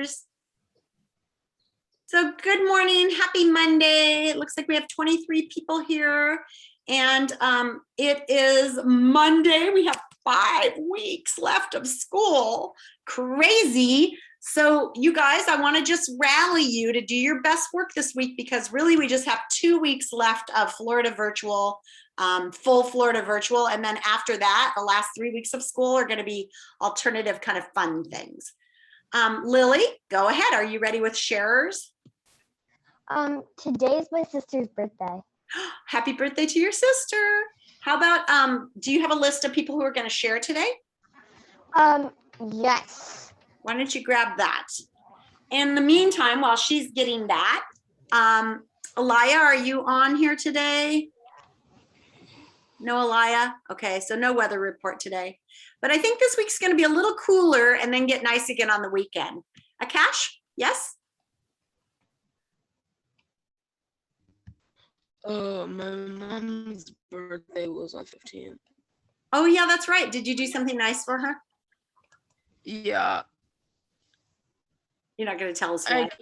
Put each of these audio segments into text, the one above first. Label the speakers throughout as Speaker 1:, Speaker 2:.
Speaker 1: So good morning, happy Monday. It looks like we have 23 people here and it is Monday. We have 5 weeks left of school. Crazy. So you guys, I want to just rally you to do your best work this week because really we just have 2 weeks left of Florida virtual, full Florida virtual. And then after that, the last 3 weeks of school are going to be alternative kind of fun things. Lily, go ahead. Are you ready with sharers?
Speaker 2: Today's my sister's birthday.
Speaker 1: Happy birthday to your sister. How about, do you have a list of people who are going to share today?
Speaker 2: Yes.
Speaker 1: Why don't you grab that? In the meantime, while she's getting that, Alaya, are you on here today? No, Alaya? Okay, so no weather report today. But I think this week's going to be a little cooler and then get nice again on the weekend. Akash, yes?
Speaker 3: My mom's birthday was on 15th.
Speaker 1: Oh yeah, that's right. Did you do something nice for her?
Speaker 3: Yeah.
Speaker 1: You're not going to tell us what?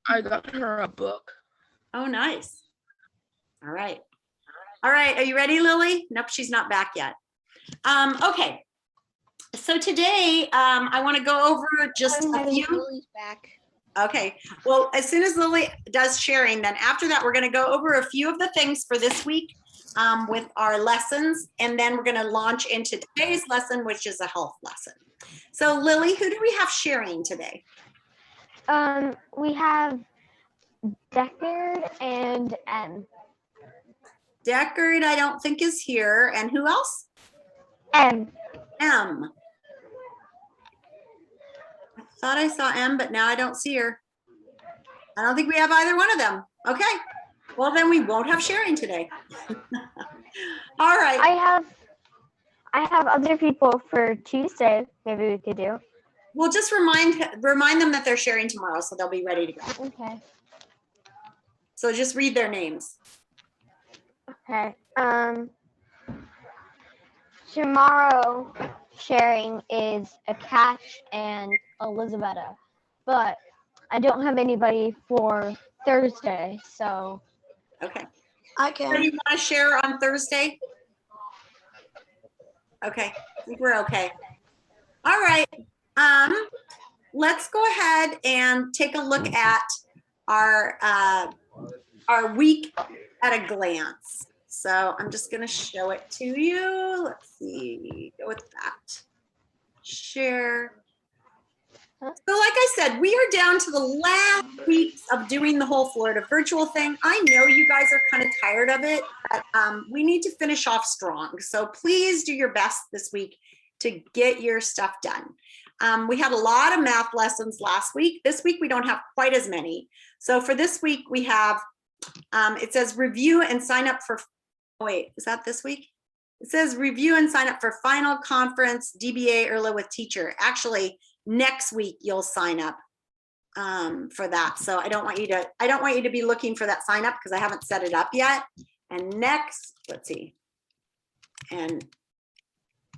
Speaker 3: I got her a book.
Speaker 1: Oh, nice. All right. All right. Are you ready, Lily? Nope, she's not back yet. Okay. So today, I want to go over just a few.
Speaker 3: Lily's back.
Speaker 1: Okay. Well, as soon as Lily does sharing, then after that, we're going to go over a few of the things for this week with our lessons. And then we're going to launch into today's lesson, which is a health lesson. So Lily, who do we have sharing today?
Speaker 2: We have Deckard and M.
Speaker 1: Deckard, I don't think is here. And who else?
Speaker 2: M.
Speaker 1: M. I thought I saw M, but now I don't see her. I don't think we have either one of them. Okay. Well, then we won't have sharing today. All right.
Speaker 2: I have other people for Tuesday. Maybe we could do.
Speaker 1: We'll just remind them that they're sharing tomorrow, so they'll be ready to go.
Speaker 2: Okay.
Speaker 1: So just read their names.
Speaker 2: Okay. Tomorrow sharing is Akash and Elizabetta, but I don't have anybody for Thursday, so.
Speaker 1: Okay.
Speaker 3: I can.
Speaker 1: So you want to share on Thursday? Okay, I think we're okay. All right. Let's go ahead and take a look at our week at a glance. So I'm just going to show it to you. Let's see, go with that. Share. So like I said, we are down to the last weeks of doing the whole Florida virtual thing. I know you guys are kind of tired of it, but we need to finish off strong. So please do your best this week to get your stuff done. We had a lot of math lessons last week. This week, we don't have quite as many. So for this week, we have, it says review and sign up for, wait, is that this week? It says review and sign up for final conference, DBA ERLA with teacher. Actually, next week, you'll sign up for that. So I don't want you to be looking for that sign up because I haven't set it up yet. And next, let's see. And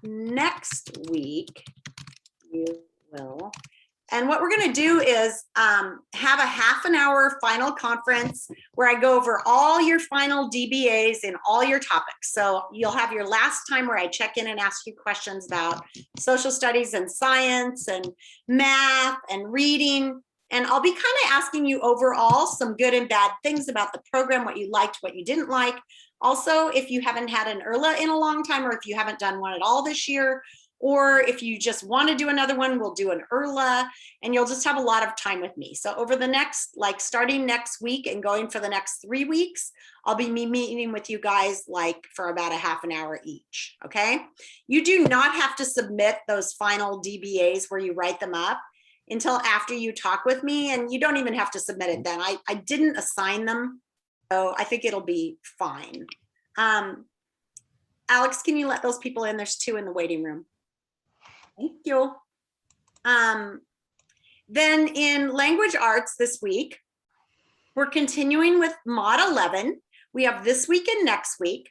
Speaker 1: next week, you will. And what we're going to do is have a half-an-hour final conference where I go over all your final DBAs and all your topics. So you'll have your last time where I check in and ask you questions about social studies and science and math and reading. And I'll be kind of asking you overall some good and bad things about the program, what you liked, what you didn't like. Also, if you haven't had an ERLA in a long time, or if you haven't done one at all this year, or if you just want to do another one, we'll do an ERLA, and you'll just have a lot of time with me. So over the next, like starting next week and going for the next 3 weeks, I'll be meeting with you guys like for about a half an hour each, okay? You do not have to submit those final DBAs where you write them up until after you talk with me, and you don't even have to submit it then. I didn't assign them, so I think it'll be fine. Alex, can you let those people in? There's 2 in the waiting room. Thank you. Then in language arts this week, we're continuing with Mod 11. We have this week and next week.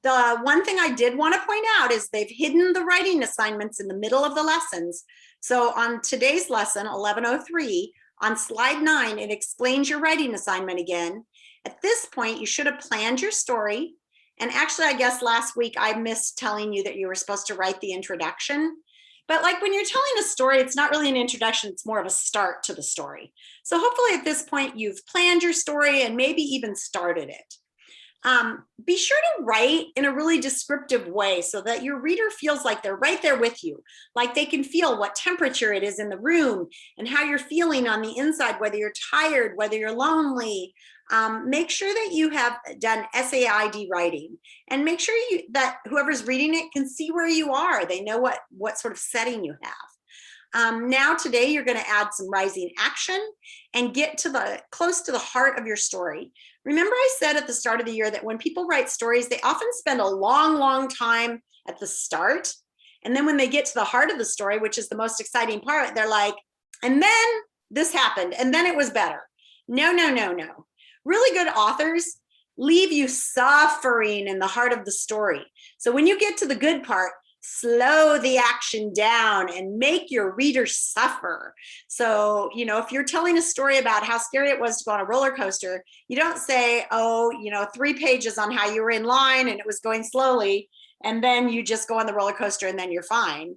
Speaker 1: The one thing I did want to point out is they've hidden the writing assignments in the middle of the lessons. So on today's lesson, 1103, on slide 9, it explains your writing assignment again. At this point, you should have planned your story. And actually, I guess last week I missed telling you that you were supposed to write the introduction. But like when you're telling a story, it's not really an introduction, it's more of a start to the story. So hopefully at this point, you've planned your story and maybe even started it. Be sure to write in a really descriptive way so that your reader feels like they're right there with you, like they can feel what temperature it is in the room and how you're feeling on the inside, whether you're tired, whether you're lonely. Make sure that you have done SAID writing, and make sure that whoever's reading it can see where you are. They know what sort of setting you have. Now today you're going to add some rising action and get to close to the heart of your story. Remember I said at the start of the year that when people write stories, they often spend a long time at the start. And then when they get to the heart of the story, which is the most exciting part, they're like, and then this happened, and then it was better. No. Really good authors leave you suffering in the heart of the story. So when you get to the good part, slow the action down and make your reader suffer. So, if you're telling a story about how scary it was to go on a roller coaster, you don't say, 3 pages on how you were in line and it was going slowly, and then you just go on the roller coaster and then you're fine.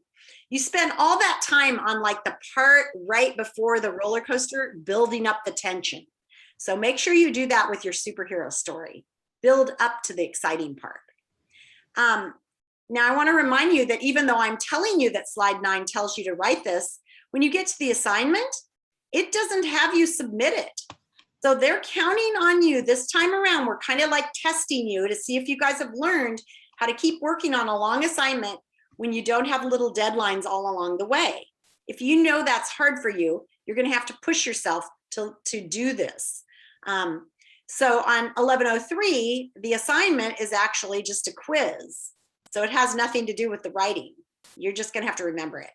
Speaker 1: You spend all that time on like the part right before the roller coaster, building up the tension. So make sure you do that with your superhero story. Build up to the exciting part. Now I want to remind you that even though I'm telling you that slide 9 tells you to write this, when you get to the assignment, it doesn't have you submit it. So they're counting on you this time around. We're kind of like testing you to see if you guys have learned how to keep working on a long assignment when you don't have little deadlines all along the way. If you know that's hard for you, you're going to have to push yourself to do this. So on 1103, the assignment is actually just a quiz. So it has nothing to do with the writing. You're just going to have to remember it.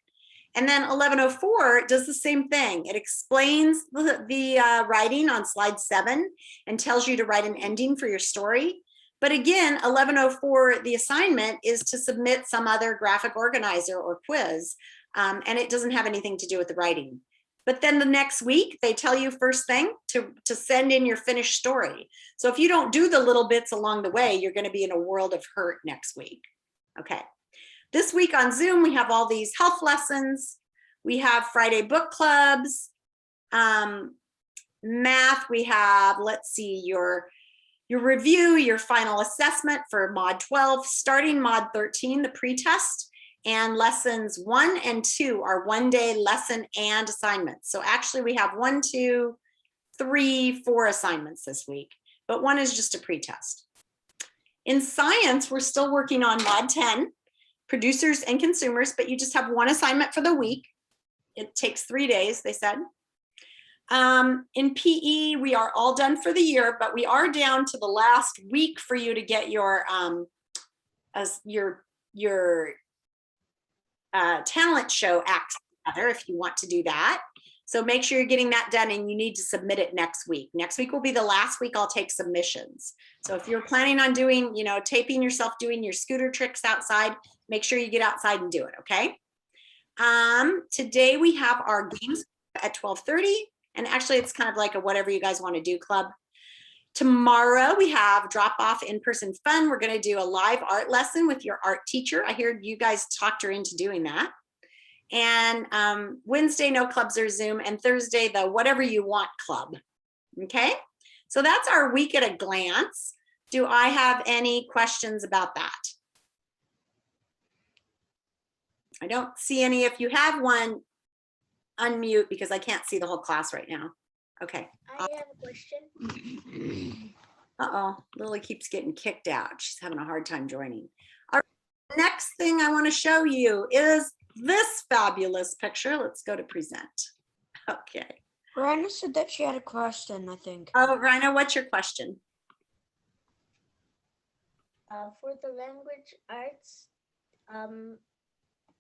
Speaker 1: And then 1104 does the same thing. It explains the writing on slide 7 and tells you to write an ending for your story. But again, 1104, the assignment is to submit some other graphic organizer or quiz, and it doesn't have anything to do with the writing. But then the next week, they tell you first thing to send in your finished story. So if you don't do the little bits along the way, you're going to be in a world of hurt next week. Okay. This week on Zoom, we have all these health lessons. We have Friday book clubs. Math, we have, let's see, your review, your final assessment for mod 12, starting mod 13, the pretest, and lessons 1 and 2 are one-day lesson and assignments. So actually we have 1, 2, 3, 4 assignments this week, but one is just a pretest. In science, we're still working on mod 10, producers and consumers, but you just have one assignment for the week. It takes 3 days, they said. In PE, we are all done for the year, but we are down to the last week for you to get your talent show act together if you want to do that. So make sure you're getting that done, and you need to submit it next week. Next week will be the last week I'll take submissions. So if you're planning on doing, taping yourself doing your scooter tricks outside, make sure you get outside and do it, okay? Today we have our games at 12:30, and actually it's kind of like a whatever you guys want to do club. Tomorrow we have drop off in-person fun. We're going to do a live art lesson with your art teacher. I heard you guys talked her into doing that. And Wednesday, no clubs or Zoom, and Thursday, the whatever you want club. Okay, so that's our week at a glance. Do I have any questions about that? I don't see any. If you have one, unmute because I can't see the whole class right now. Okay.
Speaker 4: I have a question.
Speaker 1: Uh-oh, Lily keeps getting kicked out. She's having a hard time joining. All right, next thing I want to show you is this fabulous picture. Let's go to present. Okay.
Speaker 3: Rana said that she had a question, I think.
Speaker 1: Oh, Rhina, what's your question?
Speaker 4: For the language arts,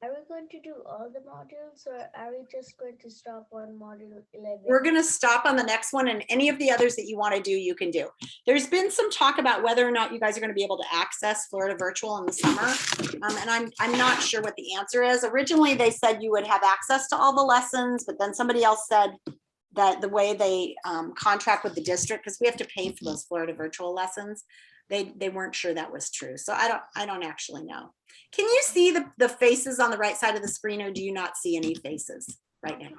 Speaker 4: Are we going to do all the modules or are we just going to stop on module 11?
Speaker 1: We're going to stop on the next one, and any of the others that you want to do, you can do. There's been some talk about whether or not you guys are going to be able to access Florida Virtual in the summer. And I'm not sure what the answer is. Originally, they said you would have access to all the lessons, but then somebody else said that the way they contract with the district, because we have to pay for those Florida Virtual lessons, they weren't sure that was true. So I don't actually know. Can you see the faces on the right side of the screen, or do you not see any faces right now?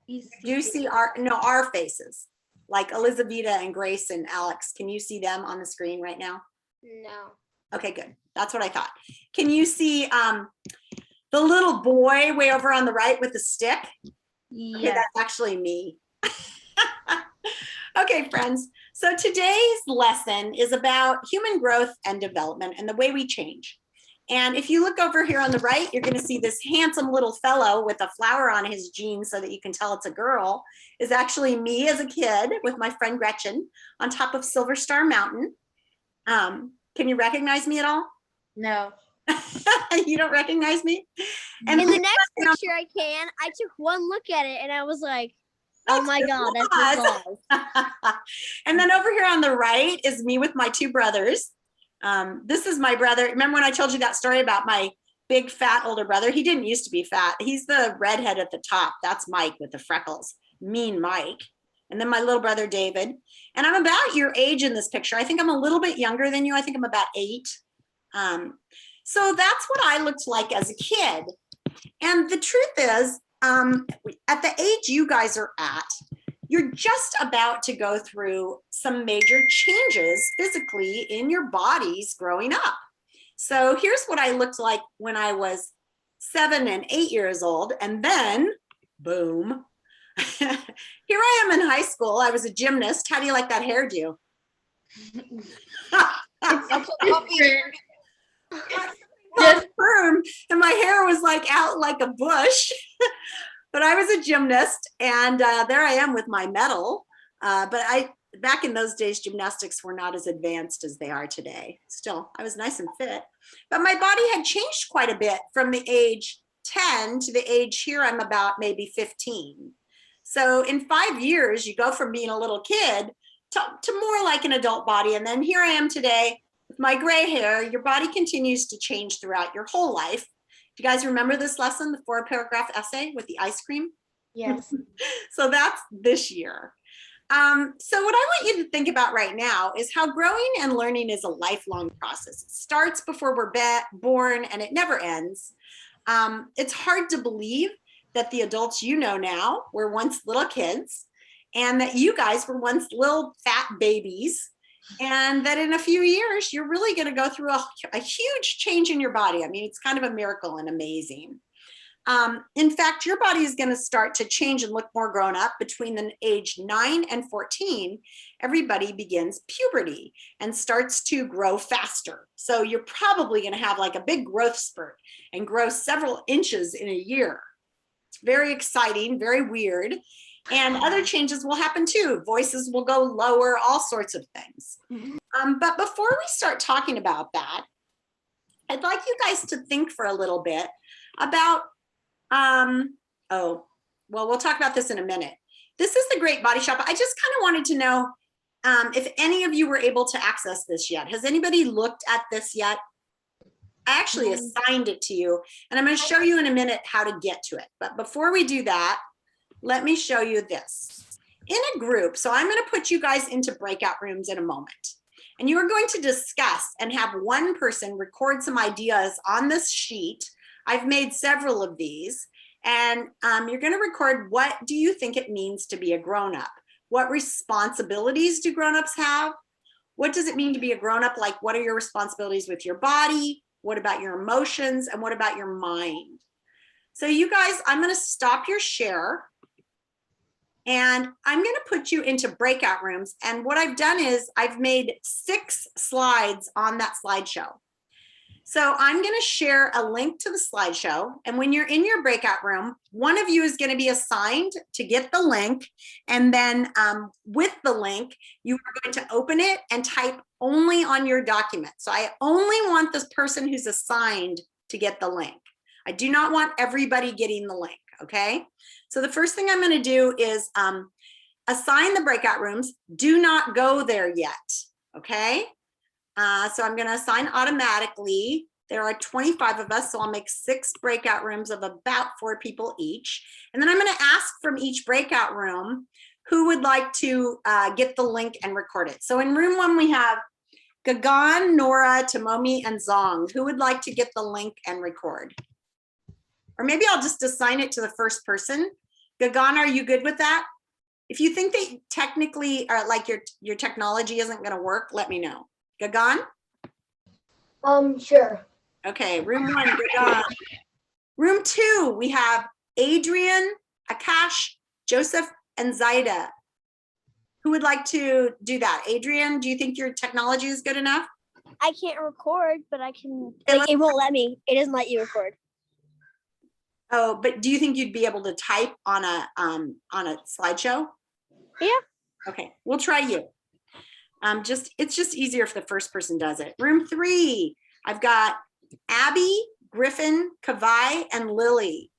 Speaker 1: Do you see our faces, like Elizaveta and Grace and Alex? Can you see them on the screen right now?
Speaker 4: No.
Speaker 1: Okay, good. That's what I thought. Can you see the little boy way over on the right with the stick?
Speaker 2: Yeah.
Speaker 1: Okay, that's actually me. Okay, friends. So today's lesson is about human growth and development and the way we change. And if you look over here on the right, you're going to see this handsome little fellow with a flower on his jeans so that you can tell it's a girl, is actually me as a kid with my friend Gretchen on top of Silver Star Mountain. Can you recognize me at all?
Speaker 5: No.
Speaker 1: You don't recognize me? And
Speaker 6: In the next picture I can, I took one look at it and I was like, oh my God, that's Oz.
Speaker 1: And then over here on the right is me with my two brothers. This is my brother. Remember when I told you that story about my big fat older brother? He didn't used to be fat. He's the redhead at the top. That's Mike with the freckles, mean Mike. And then my little brother, David. And I'm about your age in this picture. I think I'm a little bit younger than you. I think I'm about 8. So that's what I looked like as a kid. And the truth is, at the age you guys are at, you're just about to go through some major changes physically in your bodies growing up. So here's what I looked like when I was 7 and 8 years old. And then, boom, here I am in high school. I was a gymnast. How do you like that hairdo? Just perm, and my hair was like out like a bush. But I was a gymnast, and there I am with my medal. But back in those days, gymnastics were not as advanced as they are today. Still, I was nice and fit. But my body had changed quite a bit from the age 10 to the age here I'm about maybe 15. So in 5 years, you go from being a little kid to more like an adult body. And then here I am today with my gray hair. Your body continues to change throughout your whole life. Do you guys remember this lesson, the 4-paragraph essay with the ice cream?
Speaker 5: Yes.
Speaker 1: So that's this year. So what I want you to think about right now is how growing and learning is a lifelong process. It starts before we're born and it never ends. It's hard to believe that the adults you know now were once little kids, and that you guys were once little fat babies, and that in a few years, you're really going to go through a huge change in your body. I mean, it's kind of a miracle and amazing. In fact, your body is going to start to change and look more grown up between the age 9 and 14. Everybody begins puberty and starts to grow faster. So you're probably going to have like a big growth spurt and grow several inches in a year. It's very exciting, very weird. And other changes will happen too. Voices will go lower, all sorts of things. But before we start talking about that, I'd like you guys to think for a little bit about, we'll talk about this in a minute. This is the Great Body Shop. I just kind of wanted to know if any of you were able to access this yet. Has anybody looked at this yet? I actually assigned it to you, and I'm going to show you in a minute how to get to it. But before we do that, let me show you this. In a group, so I'm going to put you guys into breakout rooms in a moment. And you are going to discuss and have one person record some ideas on this sheet. I've made several of these. And you're going to record, what do you think it means to be a grown-up? What responsibilities do grown-ups have? What does it mean to be a grown-up? Like, what are your responsibilities with your body? What about your emotions? And what about your mind? So you guys, I'm going to stop your share. And I'm going to put you into breakout rooms. And what I've done is I've made 6 slides on that slideshow. So I'm going to share a link to the slideshow. And when you're in your breakout room, one of you is going to be assigned to get the link. And then with the link, you are going to open it and type only on your document. So I only want this person who's assigned to get the link. I do not want everybody getting the link, okay? So the first thing I'm gonna do is assign the breakout rooms. Do not go there yet, okay? So I'm gonna assign automatically. There are 25 of us, so I'll make 6 breakout rooms of about 4 people each. And then I'm gonna ask from each breakout room who would like to get the link and record it. So in room 1, we have Gagan, Nora, Tomomi, and Zong. Who would like to get the link and record? Or maybe I'll just assign it to the first person. Gagan, are you good with that? If you think that technically, or like your technology isn't gonna work, let me know. Gagan?
Speaker 4: Sure.
Speaker 1: Okay, room 1, Gagan. Room 2, we have Adrian, Akash, Joseph, and Zaida. Who would like to do that? Adrian, do you think your technology is good enough?
Speaker 6: I can't record, but I can.
Speaker 1: Okay,
Speaker 6: Like, it won't let me. It doesn't let you record.
Speaker 1: Oh, but do you think you'd be able to type on a slideshow?
Speaker 6: Yeah.
Speaker 1: Okay, we'll try you. It's just easier if the first person does it. Room 3, I've got Abby, Griffin, Kavai, and Lily.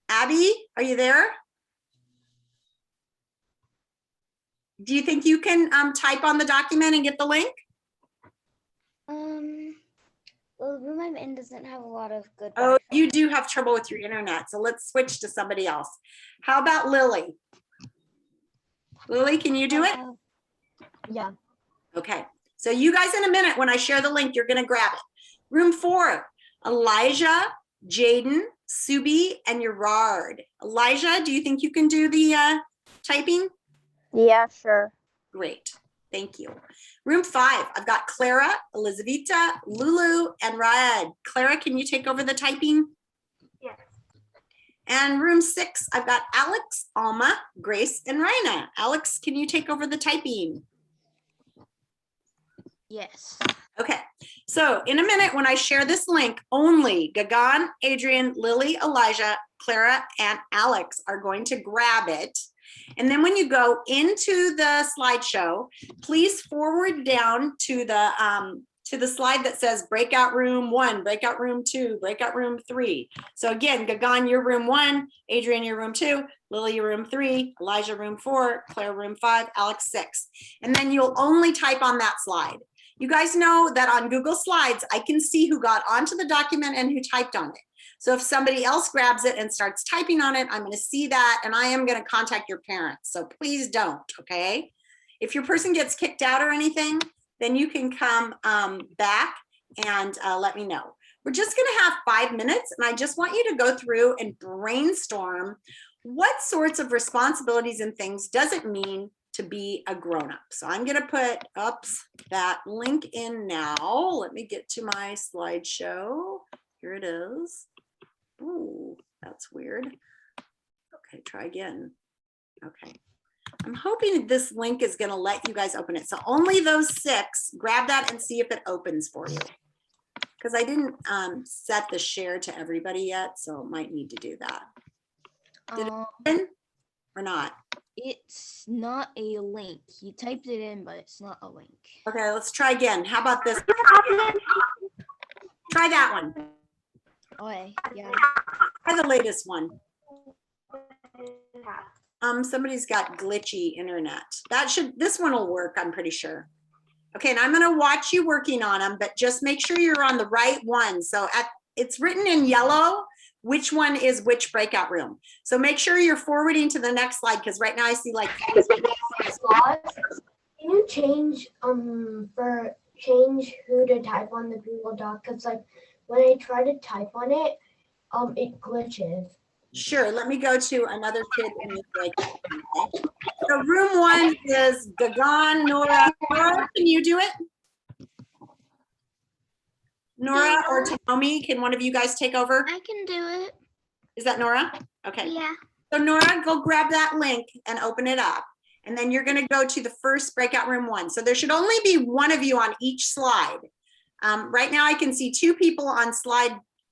Speaker 1: Abby, are you there? Do you think you can type on the document and get the link?
Speaker 5: Well, the room I'm in doesn't have a lot of good.
Speaker 1: Oh,
Speaker 5: Wi-Fi.
Speaker 1: you do have trouble with your internet, so let's switch to somebody else. How about Lily? Lily, can you do it?
Speaker 2: Yeah.
Speaker 1: Okay, so you guys in a minute, when I share the link, you're gonna grab it. Room 4, Elijah, Jaden, Subi, and Gerard. Elijah, do you think you can do the typing?
Speaker 2: Yeah, sure.
Speaker 1: Great, thank you. Room 5, I've got Clara, Elizaveta, Lulu, and Raed. Clara, can you take over the typing?
Speaker 2: Yes.
Speaker 1: And room 6, I've got Alex, Alma, Grace, and Raina. Alex, can you take over the typing?
Speaker 3: Yes.
Speaker 1: Okay, so in a minute, when I share this link, only Gagan, Adrian, Lily, Elijah, Clara, and Alex are going to grab it. And then when you go into the slideshow, please forward down to the slide that says breakout room 1, breakout room 2, breakout room 3. So again, Gagan, you're room 1, Adrian, you're room 2, Lily, you're room 3, Elijah, room 4, Claire, room 5, Alex, 6. And then you'll only type on that slide. You guys know that on Google Slides, I can see who got onto the document and who typed on it. So if somebody else grabs it and starts typing on it, I'm going to see that and I am going to contact your parents. So please don't, okay? If your person gets kicked out or anything, then you can come back and let me know. We're just going to have 5 minutes and I just want you to go through and brainstorm what sorts of responsibilities and things does it mean to be a grown-up. So I'm going to put that link in now. Let me get to my slideshow. Here it is. Ooh, that's weird. Okay, try again. Okay. I'm hoping this link is going to let you guys open it. So only those 6, grab that and see if it opens for you. Because I didn't set the share to everybody yet, so might need to do that. Did it open or not?
Speaker 3: It's not a link. You typed it in, but it's not a link.
Speaker 1: Okay, let's try again. How about this? Try that one.
Speaker 3: Okay, yeah.
Speaker 1: Try the latest one. Somebody's got glitchy internet. This one will work, I'm pretty sure. Okay, and I'm gonna watch you working on them, but just make sure you're on the right one. So it's written in yellow, which one is which breakout room. So make sure you're forwarding to the next slide, because right now I see like.
Speaker 4: Can you change change who to type on the Google Doc? Because like when I try to type on it, it glitches.
Speaker 1: Sure, let me go to another kid in the breakout room. Okay? So room 1 is Gagan, Nora. Nora, can you do it? Nora or Tomomi, can one of you guys take over?
Speaker 5: I can do it.
Speaker 1: Is that Nora? Okay.
Speaker 5: Yeah.
Speaker 1: So Nora, go grab that link and open it up. And then you're gonna go to the first breakout room 1. So there should only be one of you on each slide. Right now I can see 2 people on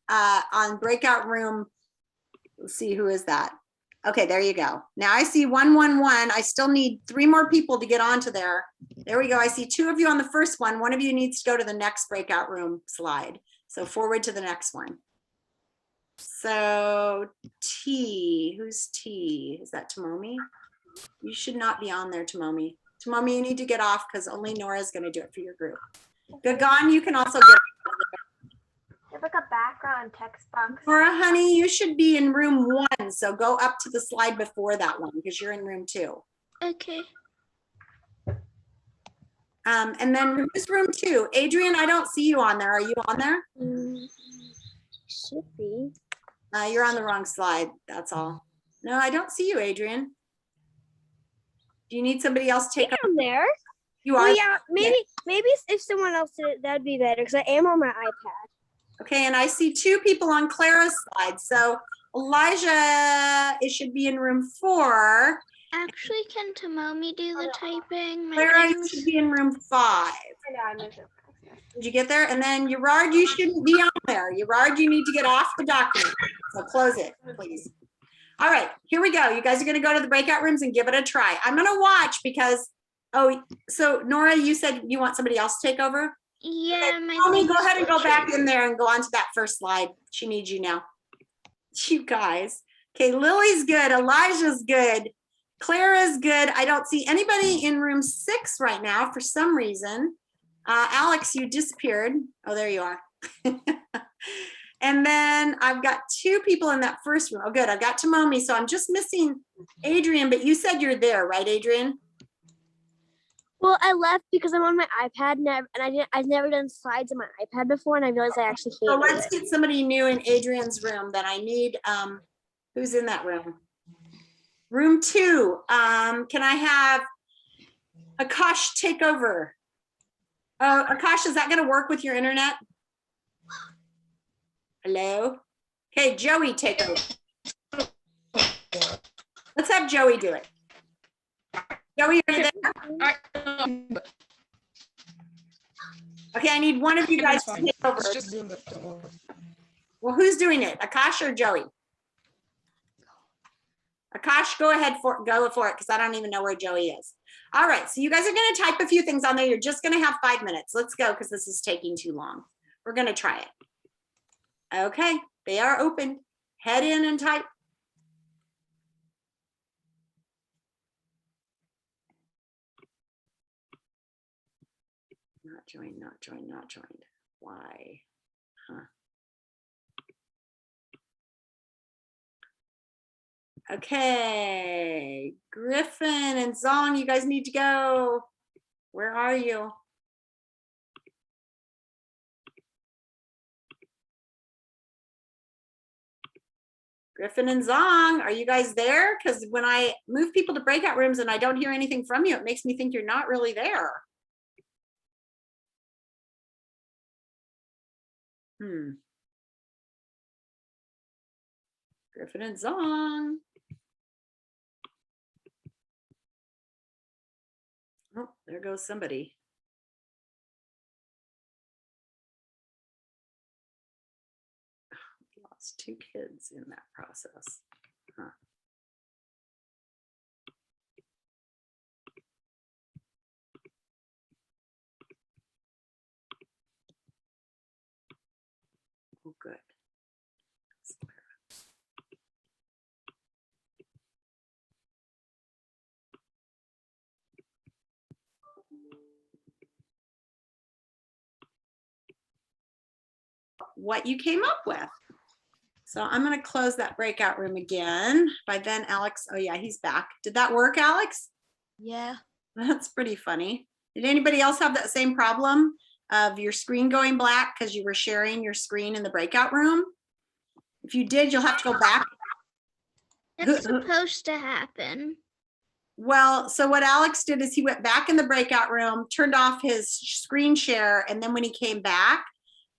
Speaker 1: on breakout room. Let's see, who is that? Okay, there you go. Now I see 111. I still need 3 more people to get onto there. There we go. I see 2 of you on the first one. One of you needs to go to the next breakout room slide. So forward to the next one. So T, who's T? Is that Tomomi? You should not be on there, Tomomi. Tomomi, you need to get off because only Nora is going to do it for your group. Gagan, you can also get.
Speaker 2: There's like a background text box.
Speaker 1: Nora, honey, you should be in room 1. So go up to the slide before that one because you're in room 2.
Speaker 5: Okay.
Speaker 1: And then who's room 2? Adrian, I don't see you on there. Are you on there?
Speaker 6: Should be.
Speaker 1: You're on the wrong slide. That's all. No, I don't see you, Adrian. Do you need somebody else to take over?
Speaker 6: I'm there.
Speaker 1: You are?
Speaker 6: Well, yeah, maybe if someone else did it, that'd be better because I am on my iPad.
Speaker 1: Okay, and I see 2 people on Clara's slide. So Elijah, it should be in room 4.
Speaker 5: Actually, can Tomomi do the typing? My
Speaker 1: Clara, you
Speaker 5: name's-
Speaker 1: should be in room 5.
Speaker 2: I know, I moved it.
Speaker 1: Did you get there? And then Gerard, you shouldn't be on there. Gerard, you need to get off the document. So close it, please. All right, here we go. You guys are gonna go to the breakout rooms and give it a try. I'm gonna watch because, oh, so Nora, you said you want somebody else to take over?
Speaker 5: Yeah, my
Speaker 1: Tommy, go
Speaker 5: name's
Speaker 1: ahead and go
Speaker 5: Richard.
Speaker 1: back in there and go on to that first slide. She needs you now. You guys. Okay, Lily's good. Elijah's good. Clara's good. I don't see anybody in room 6 right now for some reason. Alex, you disappeared. Oh, there you are. And then I've got 2 people in that first room. Oh, good. I've got Tomomi. So I'm just missing Adrian, but you said you're there, right, Adrian?
Speaker 6: Well, I left because I'm on my iPad and I've never done slides on my iPad before, and I realized I actually
Speaker 1: So
Speaker 6: hated
Speaker 1: let's
Speaker 6: it.
Speaker 1: get somebody new in Adrian's room that I need. Who's in that room? Room 2. Can I have Akash take over? Akash, is that going to work with your internet? Hello? Okay, Joey, take over. Let's have Joey do it. Joey, are you there? Okay, I need one of you guys to take over. Well, who's doing it? Akash or Joey? Akash, go ahead go for it because I don't even know where Joey is. All right, so you guys are going to type a few things on there. You're just going to have 5 minutes. Let's go because this is taking too long. We're going to try it. Okay, they are open. Head in and type. Not joined, not joined, not joined. Why? Huh. Okay, Griffin and Zong, you guys need to go. Where are you? Griffin and Zong, are you guys there? Because when I move people to breakout rooms and I don't hear anything from you, it makes me think you're not really there. Griffin and Zong. Oh, there goes somebody. Lost 2 kids in that process. Huh. Oh, good. What you came up with. So I'm going to close that breakout room again. By then, Alex, oh yeah, he's back. Did that work, Alex?
Speaker 3: Yeah.
Speaker 1: That's pretty funny. Did anybody else have that same problem of your screen going black because you were sharing your screen in the breakout room? If you did, you'll have to go back.
Speaker 5: It's supposed to happen.
Speaker 1: Well, so what Alex did is he went back in the breakout room, turned off his screen share, and then when he came back,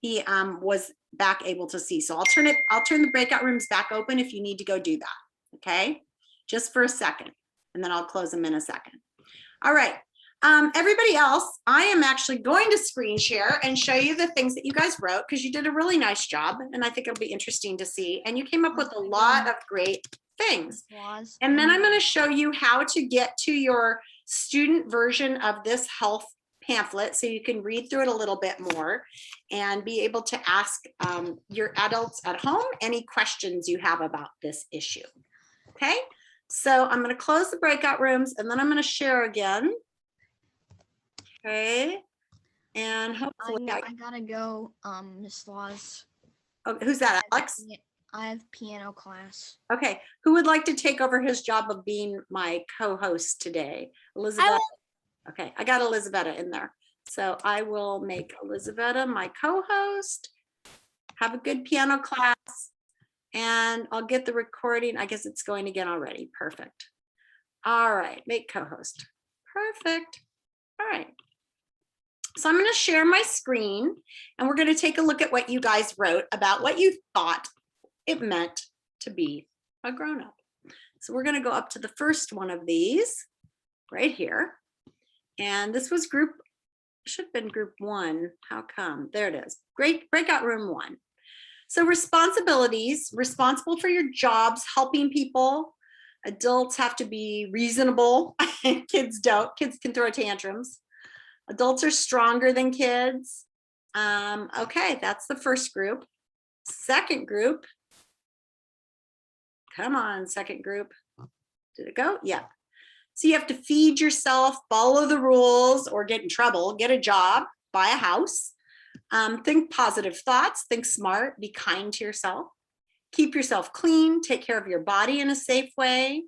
Speaker 1: he was back able to see. So I'll turn the breakout rooms back open if you need to go do that. Okay, just for a second, and then I'll close them in a second. All right, everybody else, I am actually going to screen share and show you the things that you guys wrote because you did a really nice job, and I think it'll be interesting to see. And you came up with a lot of great things. And then I'm going to show you how to get to your student version of this health pamphlet so you can read through it a little bit more and be able to ask your adults at home any questions you have about this issue. Okay, so I'm going to close the breakout rooms and then I'm going to share again. Okay, and hopefully
Speaker 3: I gotta go, Miss Laws.
Speaker 1: oh, who's that, Alex?
Speaker 3: I have piano class.
Speaker 1: Okay, who would like to take over his job of being my co-host today? Elizabeth. Okay, I got Elizabetta in there. So I will make Elizabetta my co-host. Have a good piano class. And I'll get the recording. I guess it's going again already. Perfect. All right, make co-host. Perfect. All right. So I'm going to share my screen and we're going to take a look at what you guys wrote about what you thought it meant to be a grown-up. So we're going to go up to the first one of these right here. And this was group, should have been group 1. How come? There it is. Great, breakout room 1. So responsibilities, responsible for your jobs, helping people. Adults have to be reasonable. Kids don't. Kids can throw tantrums. Adults are stronger than kids. Okay, that's the first group. Second group. Come on, second group. Did it go? Yeah. So you have to feed yourself, follow the rules, or get in trouble, get a job, buy a house. Think positive thoughts, think smart, be kind to yourself, keep yourself clean, take care of your body in a safe way,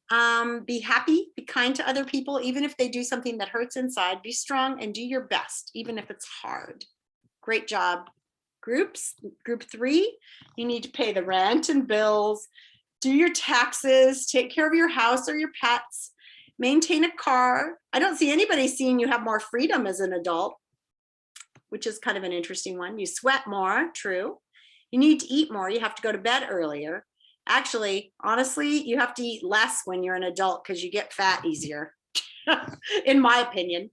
Speaker 1: be happy, be kind to other people, even if they do something that hurts inside, be strong and do your best, even if it's hard. Great job. Groups, group 3, you need to pay the rent and bills, do your taxes, take care of your house or your pets, maintain a car. I don't see anybody seeing you have more freedom as an adult, which is kind of an interesting one. You sweat more, true. You need to eat more. You have to go to bed earlier. Actually, honestly, you have to eat less when you're an adult because you get fat easier, in my opinion.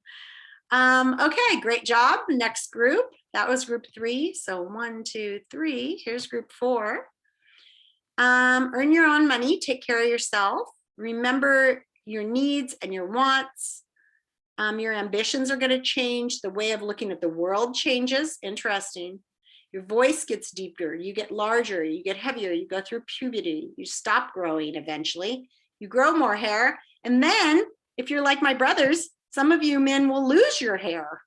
Speaker 1: Okay, great job. Next group, that was group 3. So 1, 2, 3, here's group 4. Earn your own money, take care of yourself. Remember your needs and your wants. Your ambitions are going to change. The way of looking at the world changes. Interesting. Your voice gets deeper. You get larger. You get heavier. You go through puberty. You stop growing eventually. You grow more hair. And then, if you're like my brothers, some of you men will lose your hair.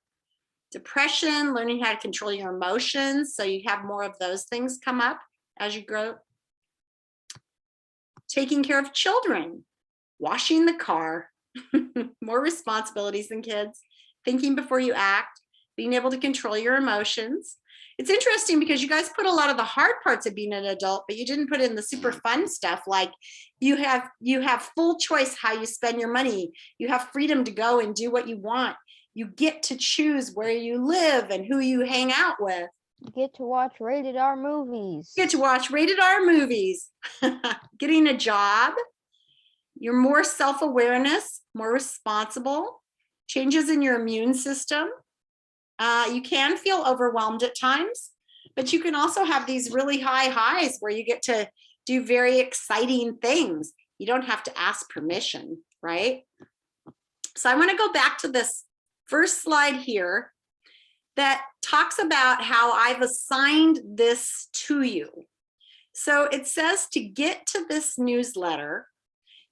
Speaker 1: Depression, learning how to control your emotions. So you have more of those things come up as you grow. Taking care of children. Washing the car. More responsibilities than kids, thinking before you act, being able to control your emotions. It's interesting because you guys put a lot of the hard parts of being an adult, but you didn't put in the super fun stuff like you have full choice how you spend your money. You have freedom to go and do what you want. You get to choose where you live and who you hang out with.
Speaker 2: You get to watch rated R movies.
Speaker 1: You get to watch rated R movies. Getting a job. You're more self-awareness, more responsible, changes in your immune system. You can feel overwhelmed at times, but you can also have these really high highs where you get to do very exciting things. You don't have to ask permission, right? So I want to go back to this first slide here that talks about how I've assigned this to you. So it says to get to this newsletter,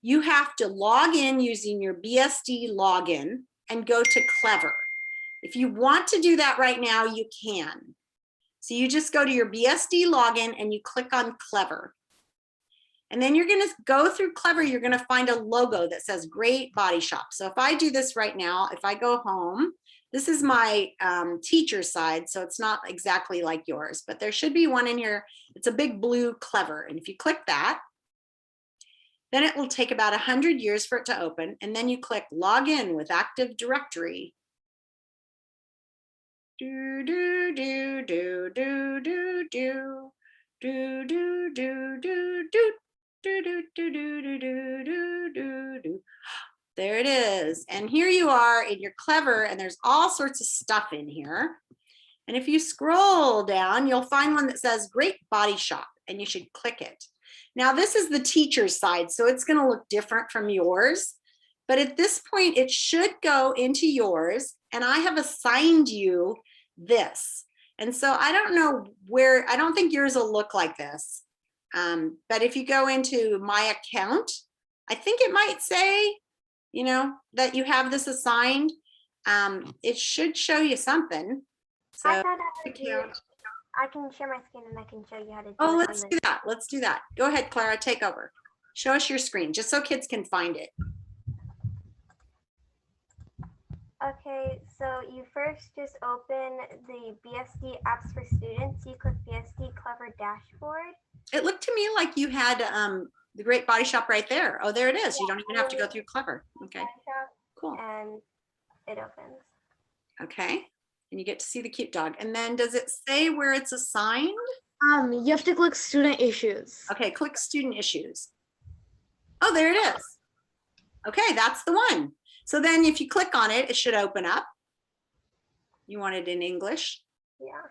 Speaker 1: you have to log in using your BSD login and go to Clever. If you want to do that right now, you can. So you just go to your BSD login and you click on Clever. And then you're going to go through Clever, you're going to find a logo that says Great Body Shop. So if I do this right now, if I go home, this is my teacher side, so it's not exactly like yours, but there should be one in here. It's a big blue Clever. And if you click that, then it will take about 100 years for it to open. And then you click Login with Active Directory. Do, do, do, do, do, do, do, do, do, do, do, do. Do, do, do, do, do, do, do, do, do. There it is. And here you are in your Clever, and there's all sorts of stuff in here. And if you scroll down, you'll find one that says Great Body Shop, and you should click it. Now, this is the teacher's side, so it's going to look different from yours. But at this point, it should go into yours. and I have assigned you this. And so I don't know where, I don't think yours will look like this. But if you go into my account, I think it might say, you know, that you have this assigned. It should show you something. So
Speaker 7: I thought I would do
Speaker 1: account.
Speaker 7: it. I can share my screen and I can show you how to do
Speaker 1: Oh,
Speaker 7: it.
Speaker 1: let's do that. Let's do that. Go ahead, Clara, take over. Show us your screen, just so kids can find it.
Speaker 7: Okay, so you first just open the BSD apps for students. You click BSD Clever Dashboard.
Speaker 1: It looked to me like you had the Great Body Shop right there. Oh, there it is. You don't even have to go through Clever. Okay, cool.
Speaker 7: And it opens.
Speaker 1: Okay, and you get to see the cute dog. And then does it say where it's assigned?
Speaker 8: You have to click student issues.
Speaker 1: Okay, click student issues. Oh, there it is. Okay, that's the one. So then if you click on it, it should open up. You want it in English.
Speaker 7: Yeah.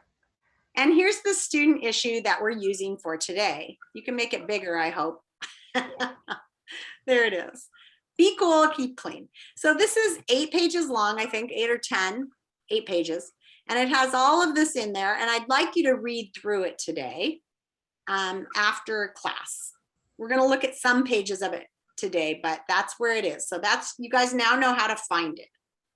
Speaker 1: And here's the student issue that we're using for today. You can make it bigger, I hope. There it is. Be cool, keep clean. So this is 8 pages long, I think, 8 or 10, 8 pages. And it has all of this in there. And I'd like you to read through it today after class. We're going to look at some pages of it today, but that's where it is. So that's, you guys now know how to find it.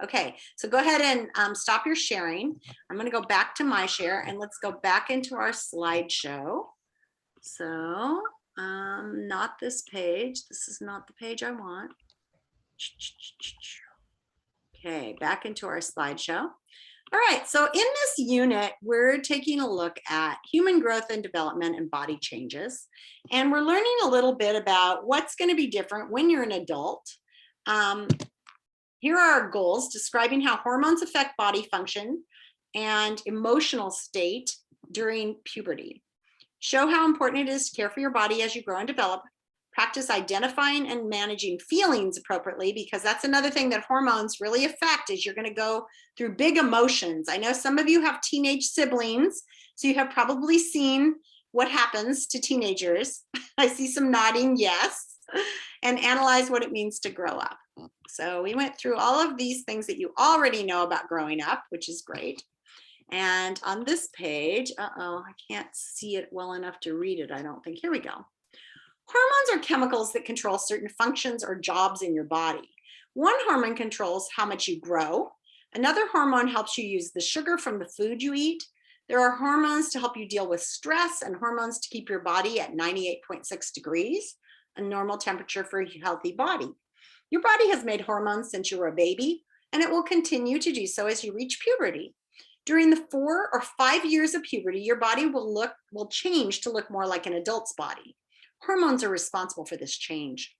Speaker 1: Okay, so go ahead and stop your sharing. I'm going to go back to my share and let's go back into our slideshow. So not this page. This is not the page I want. Okay, back into our slideshow. All right, so in this unit, we're taking a look at human growth and development and body changes. And we're learning a little bit about what's going to be different when you're an adult. Here are our goals, describing how hormones affect body function and emotional state during puberty. Show how important it is to care for your body as you grow and develop. Practice identifying and managing feelings appropriately, because that's another thing that hormones really affect, is you're going to go through big emotions. I know some of you have teenage siblings, so you have probably seen what happens to teenagers. I see some nodding yes, and analyze what it means to grow up. So we went through all of these things that you already know about growing up, which is great. And on this page, I can't see it well enough to read it, I don't think. Here we go. Hormones are chemicals that control certain functions or jobs in your body. One hormone controls how much you grow. Another hormone helps you use the sugar from the food you eat. There are hormones to help you deal with stress and hormones to keep your body at 98.6 degrees, a normal temperature for a healthy body. Your body has made hormones since you were a baby, and it will continue to do so as you reach puberty. During the 4 or 5 years of puberty, your body will change to look more like an adult's body. Hormones are responsible for this change.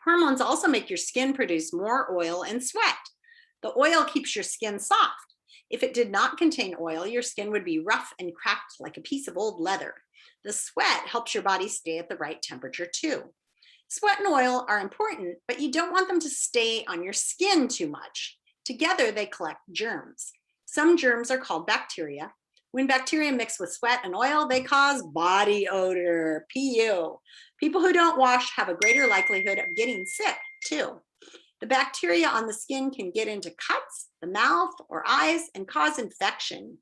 Speaker 1: Hormones also make your skin produce more oil and sweat. The oil keeps your skin soft. If it did not contain oil, your skin would be rough and cracked like a piece of old leather. The sweat helps your body stay at the right temperature too. Sweat and oil are important, but you don't want them to stay on your skin too much. Together, they collect germs. Some germs are called bacteria. When bacteria mix with sweat and oil, they cause body odor, PU. People who don't wash have a greater likelihood of getting sick too. The bacteria on the skin can get into cuts, the mouth, or eyes and cause infection.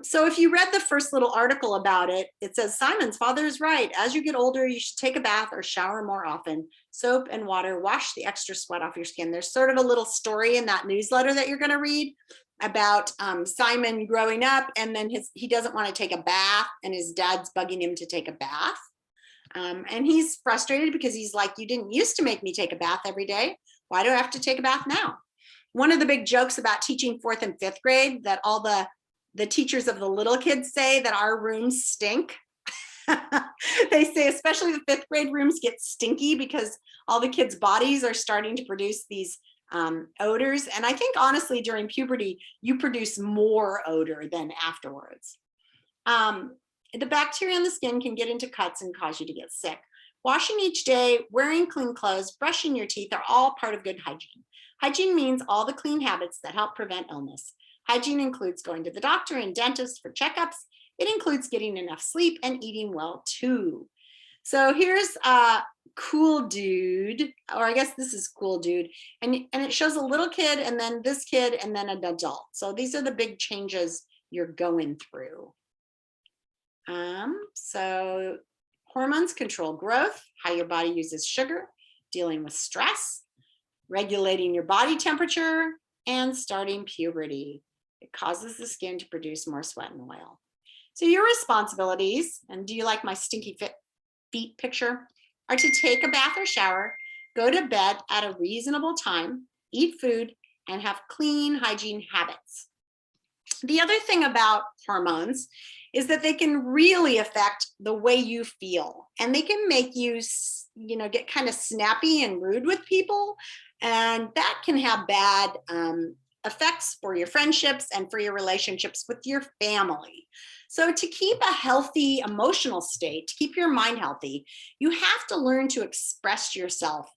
Speaker 1: So if you read the first little article about it, it says, Simon's father is right. As you get older, you should take a bath or shower more often. Soap and water wash the extra sweat off your skin. There's sort of a little story in that newsletter that you're going to read about Simon growing up, and then he doesn't want to take a bath, and his dad's bugging him to take a bath. And he's frustrated because he's like, you didn't used to make me take a bath every day. Why do I have to take a bath now? One of the big jokes about teaching 4th and 5th grade, that all the teachers of the little kids say that our rooms stink. They say especially the 5th grade rooms get stinky because all the kids' bodies are starting to produce these odors. And I think honestly, during puberty, you produce more odor than afterwards. The bacteria on the skin can get into cuts and cause you to get sick. Washing each day, wearing clean clothes, brushing your teeth are all part of good hygiene. Hygiene means all the clean habits that help prevent illness. Hygiene includes going to the doctor and dentist for checkups. It includes getting enough sleep and eating well too. So here's a cool dude, or I guess this is cool dude. And it shows a little kid and then this kid and then an adult. So these are the big changes you're going through. So hormones control growth, how your body uses sugar, dealing with stress, regulating your body temperature, and starting puberty. It causes the skin to produce more sweat and oil. So your responsibilities, and do you like my stinky feet picture, are to take a bath or shower, go to bed at a reasonable time, eat food, and have clean hygiene habits. The other thing about hormones is that they can really affect the way you feel, and they can make you, get kind of snappy and rude with people, and that can have bad effects for your friendships and for your relationships with your family. So to keep a healthy emotional state, to keep your mind healthy, you have to learn to express yourself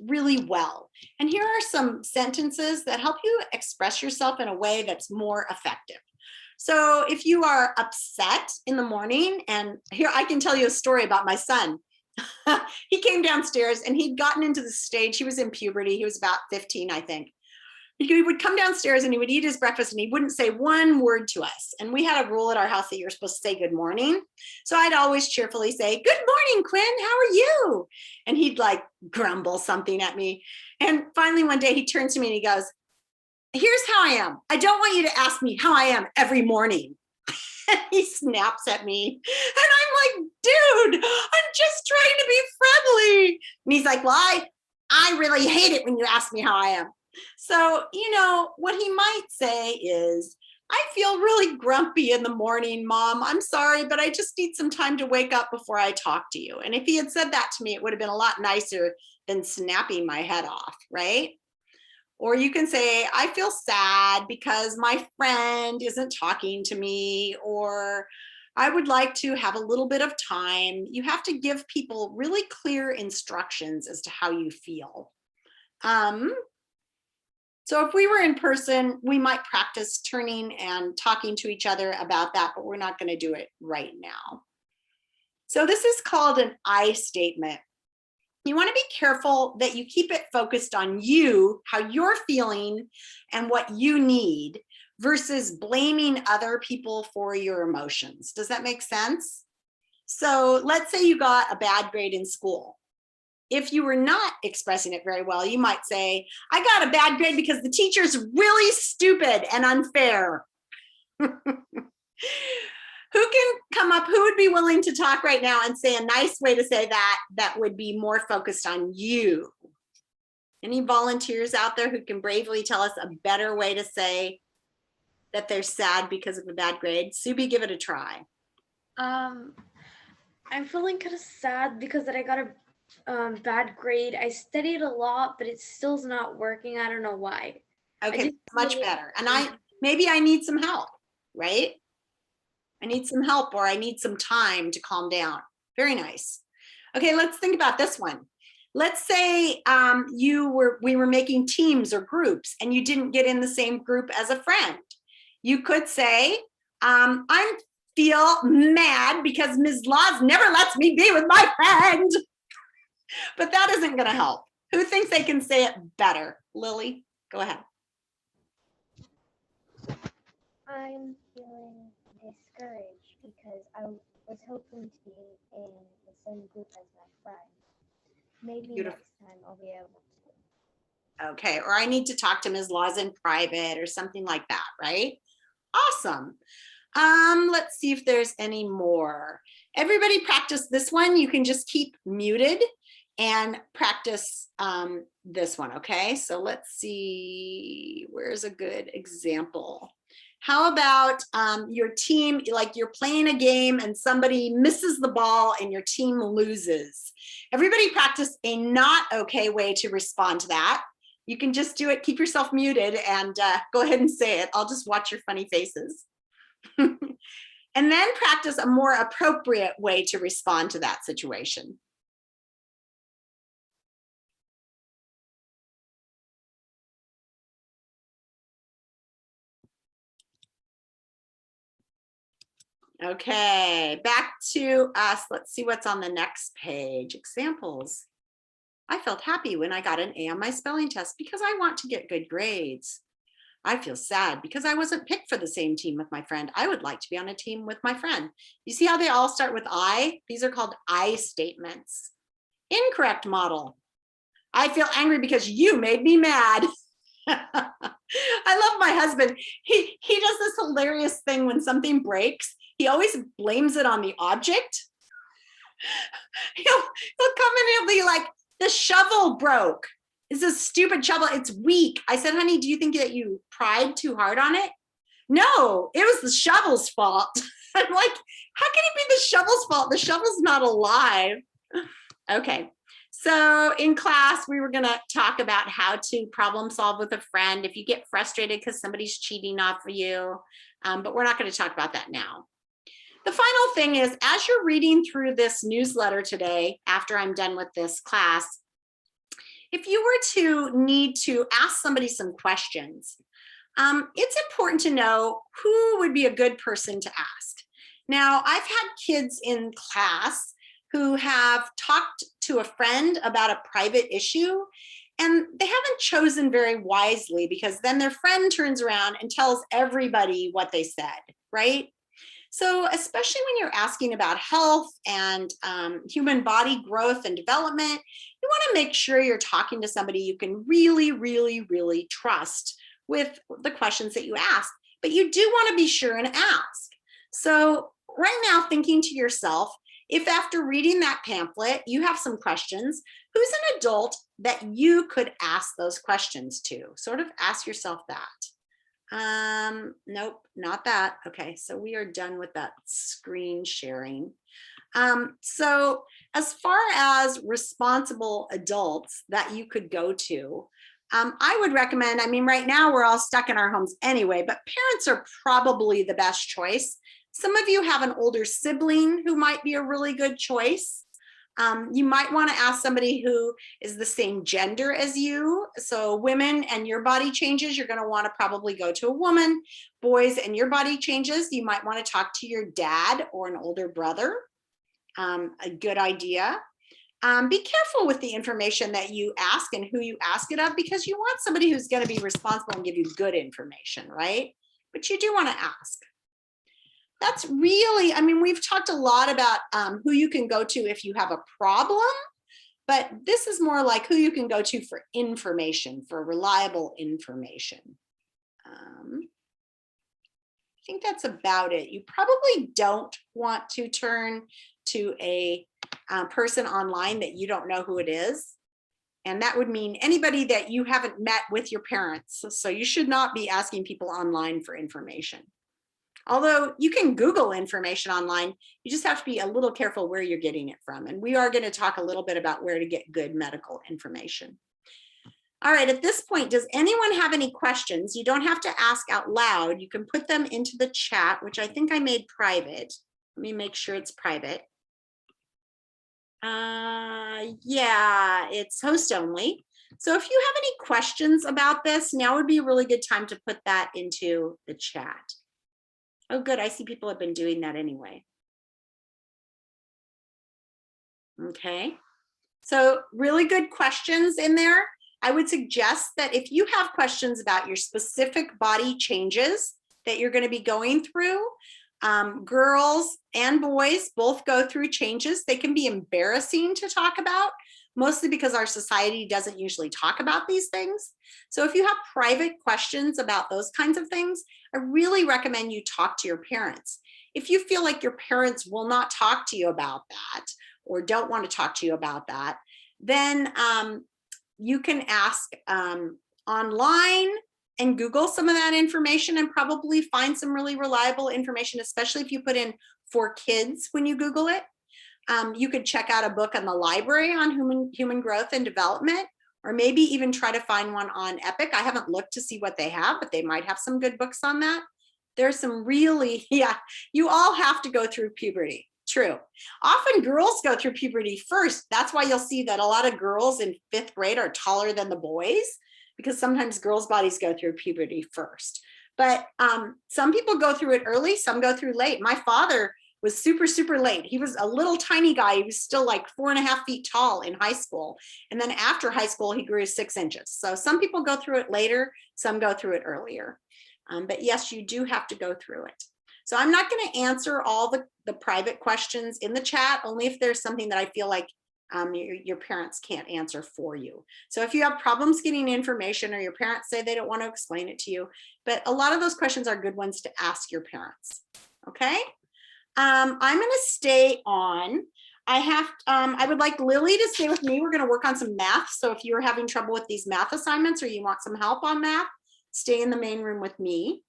Speaker 1: really well. And here are some sentences that help you express yourself in a way that's more effective. So if you are upset in the morning, and here I can tell you a story about my son. He came downstairs and he'd gotten into the stage, he was in puberty, he was about 15, I think. He would come downstairs and he would eat his breakfast and he wouldn't say one word to us. And we had a rule at our house that you're supposed to say good morning. So I'd always cheerfully say, good morning, Quinn, how are you? And he'd like grumble something at me. And finally one day he turns to me and he goes, here's how I am. I don't want you to ask me how I am every morning. And he snaps at me and I'm like, dude, I'm just trying to be friendly. And he's like, well, I really hate it when you ask me how I am. So, what he might say is, I feel really grumpy in the morning, Mom. I'm sorry, but I just need some time to wake up before I talk to you. And if he had said that to me, it would have been a lot nicer than snapping my head off, right? Or you can say, I feel sad because my friend isn't talking to me, or I would like to have a little bit of time. You have to give people really clear instructions as to how you feel. So if we were in person, we might practice turning and talking to each other about that, but we're not going to do it right now. So this is called an I statement. You want to be careful that you keep it focused on you, how you're feeling, and what you need, versus blaming other people for your emotions. Does that make sense? So let's say you got a bad grade in school. If you were not expressing it very well, you might say, I got a bad grade because the teacher's really stupid and unfair. Who can come up, who would be willing to talk right now and say a nice way to say that would be more focused on you? Any volunteers out there who can bravely tell us a better way to say that they're sad because of a bad grade? Subi, give it a try.
Speaker 8: I'm feeling kind of sad because that I got a bad grade. I studied a lot, but it still's not working. I don't know why.
Speaker 1: Okay, much better. And maybe I need some help, right? I need some help, or I need some time to calm down. Very nice. Okay, let's think about this one. Let's say we were making teams or groups and you didn't get in the same group as a friend. You could say, I feel mad because Ms. Laws never lets me be with my friend. But that isn't going to help. Who thinks they can say it better? Lily, go ahead.
Speaker 5: I'm feeling discouraged because I was hoping to be in the same group as my friend. Maybe
Speaker 1: Beautiful.
Speaker 5: next time I'll be able to.
Speaker 1: Okay, or I need to talk to Ms. Laws in private or something like that, right? Awesome. Let's see if there's any more. Everybody practice this one. You can just keep muted and practice this one, okay? So let's see, where's a good example? How about your team, like you're playing a game and somebody misses the ball and your team loses. Everybody practice a not okay way to respond to that. You can just do it, keep yourself muted and go ahead and say it. I'll just watch your funny faces. And then practice a more appropriate way to respond to that situation. Okay, back to us. Let's see what's on the next page. Examples. I felt happy when I got an A on my spelling test because I want to get good grades. I feel sad because I wasn't picked for the same team with my friend. I would like to be on a team with my friend. You see how they all start with I? These are called I statements. Incorrect model. I feel angry because you made me mad. I love my husband. He does this hilarious thing when something breaks. He always blames it on the object. He'll come in and he'll be like, the shovel broke. It's a stupid shovel. It's weak. I said, honey, do you think that you pried too hard on it? No, it was the shovel's fault. I'm like, how can it be the shovel's fault? The shovel's not alive. Okay. So in class, we were going to talk about how to problem solve with a friend if you get frustrated because somebody's cheating off of you, but we're not going to talk about that now. The final thing is, as you're reading through this newsletter today, after I'm done with this class, if you were to need to ask somebody some questions, it's important to know who would be a good person to ask. Now, I've had kids in class who have talked to a friend about a private issue, and they haven't chosen very wisely because then their friend turns around and tells everybody what they said, right? So especially when you're asking about health and human body growth and development, you want to make sure you're talking to somebody you can really, really, really trust with the questions that you ask. But you do want to be sure and ask. So right now, thinking to yourself, if after reading that pamphlet, you have some questions, who's an adult that you could ask those questions to? Sort of ask yourself that. Nope, not that. Okay, so we are done with that screen sharing. So as far as responsible adults that you could go to, I would recommend, I mean, right now we're all stuck in our homes anyway, but parents are probably the best choice. Some of you have an older sibling who might be a really good choice. You might want to ask somebody who is the same gender as you. So women and your body changes, you're going to want to probably go to a woman. Boys and your body changes, you might want to talk to your dad or an older brother. A good idea. Be careful with the information that you ask and who you ask it of, because you want somebody who's going to be responsible and give you good information, right? But you do want to ask. That's really, I mean, we've talked a lot about who you can go to if you have a problem, but this is more like who you can go to for information, for reliable information. I think that's about it. You probably don't want to turn to a person online that you don't know who it is. And that would mean anybody that you haven't met with your parents. So you should not be asking people online for information. Although you can Google information online, you just have to be a little careful where you're getting it from. And we are going to talk a little bit about where to get good medical information. All right, at this point, does anyone have any questions? You don't have to ask out loud. You can put them into the chat, which I think I made private. Let me make sure it's private. Yeah, it's host only. So if you have any questions about this, now would be a really good time to put that into the chat. Oh, good. I see people have been doing that anyway. Okay. So really good questions in there. I would suggest that if you have questions about your specific body changes that you're going to be going through, girls and boys both go through changes. They can be embarrassing to talk about, mostly because our society doesn't usually talk about these things. So if you have private questions about those kinds of things, I really recommend you talk to your parents. If you feel like your parents will not talk to you about that or don't want to talk to you about that, then you can ask online and Google some of that information and probably find some really reliable information, especially if you put in for kids when you Google it. You could check out a book in the library on human growth and development, or maybe even try to find one on Epic. I haven't looked to see what they have, but they might have some good books on that. There's some really, yeah, you all have to go through puberty. True. Often girls go through puberty first. That's why you'll see that a lot of girls in 5th grade are taller than the boys, because sometimes girls' bodies go through puberty first. But some people go through it early, some go through late. My father was super, super late. He was a little tiny guy. He was still like 4.5 feet tall in high school. And then after high school, he grew 6 inches. So some people go through it later, some go through it earlier. But yes, you do have to go through it. So I'm not going to answer all the private questions in the chat, only if there's something that I feel like your parents can't answer for you. So if you have problems getting information or your parents say they don't want to explain it to you, but a lot of those questions are good ones to ask your parents. Okay. I'm going to stay on. I would like Lily to stay with me. We're going to work on some math. So if you're having trouble with these math assignments or you want some help on math, stay in the main room with me.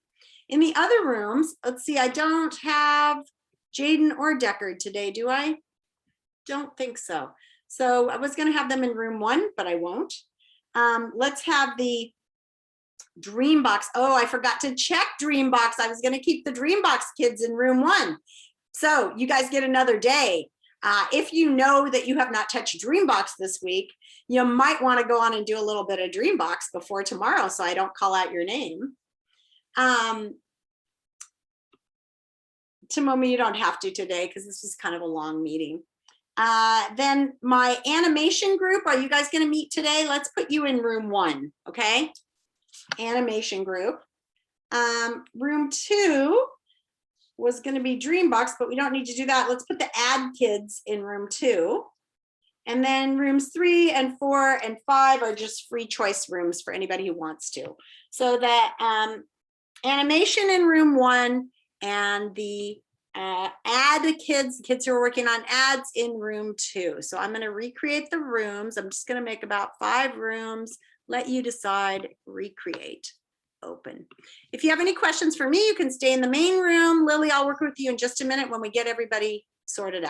Speaker 1: In the other rooms, let's see, I don't have Jaden or Deckard today, do I? Don't think so. So I was going to have them in room 1, but I won't. Let's have the Dreambox. Oh, I forgot to check Dreambox. I was going to keep the Dreambox kids in room 1. So you guys get another day. If you know that you have not touched Dreambox this week, you might want to go on and do a little bit of Dreambox before tomorrow so I don't call out your name. Timoma, you don't have to today because this was kind of a long meeting. Then my animation group, are you guys going to meet today? Let's put you in room 1, okay? Animation group. Room 2 was going to be Dreambox, but we don't need to do that. Let's put the ad kids in room 2. And then rooms 3 and 4 and 5 are just free choice rooms for anybody who wants to. So that animation in room 1 and the ad kids who are working on ads in room 2. So I'm going to recreate the rooms. I'm just going to make about 5 rooms. Let you decide, recreate, open. If you have any questions for me, you can stay in the main room. Lily, I'll work with you in just a minute when we get everybody sorted out.